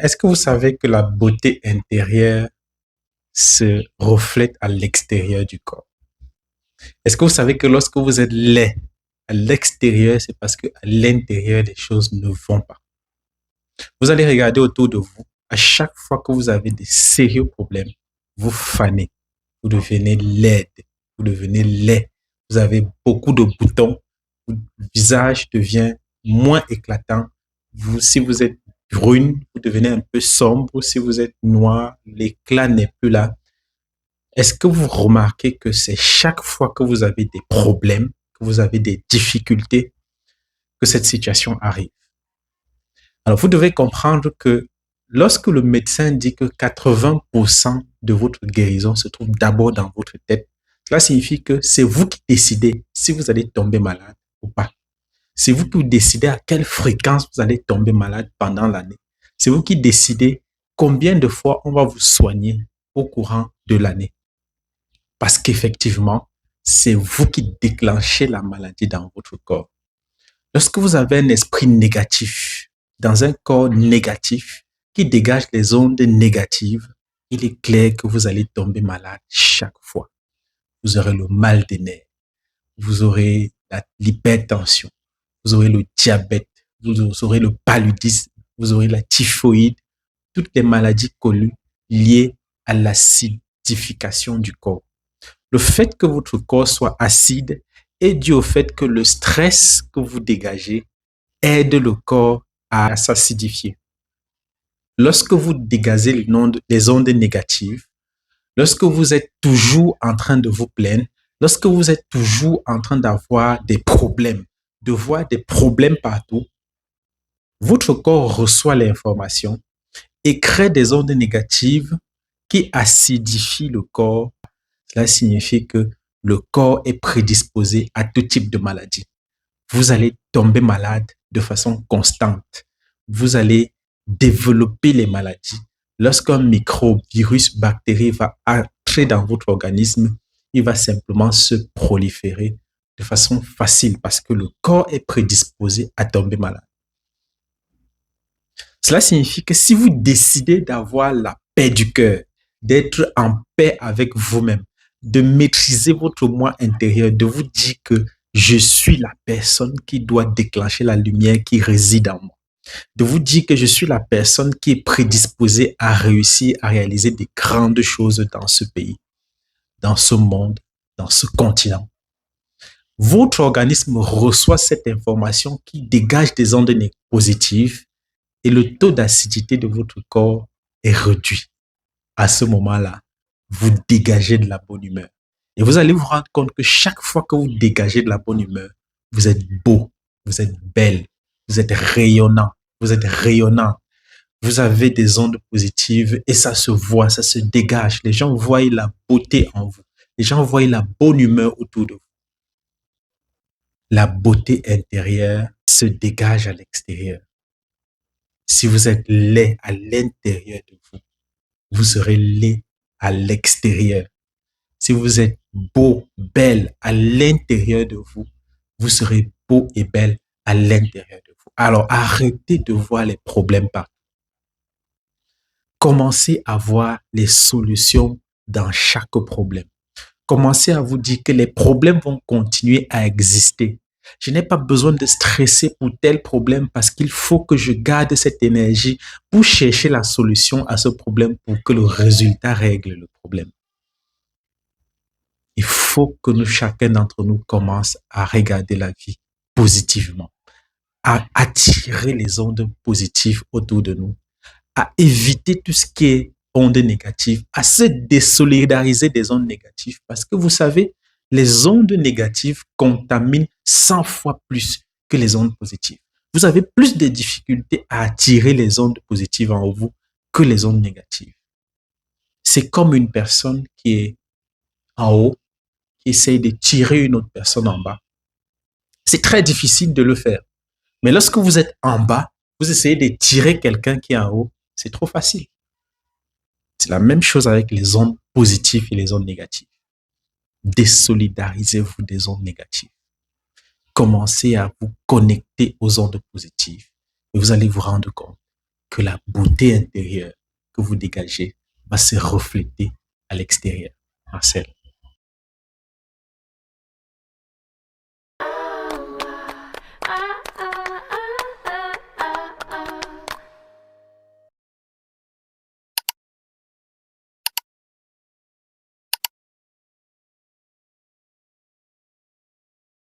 Est-ce que vous savez que la beauté intérieure se reflète à l'extérieur du corps? Est-ce que vous savez que lorsque vous êtes laid à l'extérieur, c'est parce qu'à l'intérieur, les choses ne vont pas. Vous allez regarder autour de vous. À chaque fois que vous avez des sérieux problèmes, vous fanez, vous devenez laide, vous devenez laid. Vous avez beaucoup de boutons, votre visage devient moins éclatant. Si vous êtes brune, vous devenez un peu sombre. Si vous êtes noir, l'éclat n'est plus là. Est-ce que vous remarquez que c'est chaque fois que vous avez des problèmes, que vous avez des difficultés, que cette situation arrive? Alors, vous devez comprendre que lorsque le médecin dit que 80% de votre guérison se trouve d'abord dans votre tête, cela signifie que c'est vous qui décidez si vous allez tomber malade ou pas. C'est vous qui décidez à quelle fréquence vous allez tomber malade pendant l'année. C'est vous qui décidez combien de fois on va vous soigner au courant de l'année. Parce qu'effectivement, c'est vous qui déclenchez la maladie dans votre corps. Lorsque vous avez un esprit négatif, dans un corps négatif, qui dégage les ondes négatives, il est clair que vous allez tomber malade chaque fois. Vous aurez le mal des nerfs, vous aurez l'hypertension, vous aurez le diabète, vous aurez le paludisme, vous aurez la typhoïde, toutes les maladies connues liées à l'acidification du corps. Le fait que votre corps soit acide est dû au fait que le stress que vous dégagez aide le corps à s'acidifier. Lorsque vous dégagez les ondes négatives, lorsque vous êtes toujours en train de vous plaindre, lorsque vous êtes toujours en train d'avoir des problèmes, de voir des problèmes partout, votre corps reçoit l'information et crée des ondes négatives qui acidifient le corps. Cela signifie que le corps est prédisposé à tout type de maladie. Vous allez tomber malade de façon constante. Vous allez développer les maladies. Lorsqu'un microbe, virus, bactérie va entrer dans votre organisme, il va simplement se proliférer de façon facile parce que le corps est prédisposé à tomber malade. Cela signifie que si vous décidez d'avoir la paix du cœur, d'être en paix avec vous-même, de maîtriser votre moi intérieur, de vous dire que je suis la personne qui doit déclencher la lumière qui réside en moi, de vous dire que je suis la personne qui est prédisposée à réussir à réaliser des grandes choses dans ce pays, dans ce monde, dans ce continent. Votre organisme reçoit cette information qui dégage des ondes positives et le taux d'acidité de votre corps est réduit. À ce moment-là, vous dégagez de la bonne humeur. Et vous allez vous rendre compte que chaque fois que vous dégagez de la bonne humeur, vous êtes beau, vous êtes belle, vous êtes rayonnant, vous êtes rayonnant. Vous avez des ondes positives et ça se voit, ça se dégage. Les gens voient la beauté en vous. Les gens voient la bonne humeur autour de vous. La beauté intérieure se dégage à l'extérieur. Si vous êtes laid à l'intérieur de vous, vous serez laid à l'extérieur. Si vous êtes beau, belle à l'intérieur de vous, vous serez beau et belle à l'intérieur de vous. Alors arrêtez de voir les problèmes partout. Commencez à voir les solutions dans chaque problème. Commencez à vous dire que les problèmes vont continuer à exister. Je n'ai pas besoin de stresser pour tel problème parce qu'il faut que je garde cette énergie pour chercher la solution à ce problème pour que le résultat règle le problème. Il faut que chacun d'entre nous commence à regarder la vie positivement, à attirer les ondes positives autour de nous, à éviter tout ce qui est ondes négatives, à se désolidariser des ondes négatives parce que vous savez, les ondes négatives contaminent 100 fois plus que les ondes positives. Vous avez plus de difficultés à attirer les ondes positives en vous que les ondes négatives. C'est comme une personne qui est en haut, qui essaye de tirer une autre personne en bas. C'est très difficile de le faire. Mais lorsque vous êtes en bas, vous essayez de tirer quelqu'un qui est en haut, c'est trop facile. C'est la même chose avec les ondes positives et les ondes négatives. Désolidarisez-vous des ondes négatives. Commencez à vous connecter aux ondes positives et vous allez vous rendre compte que la beauté intérieure que vous dégagez va se refléter à l'extérieur. Marcel.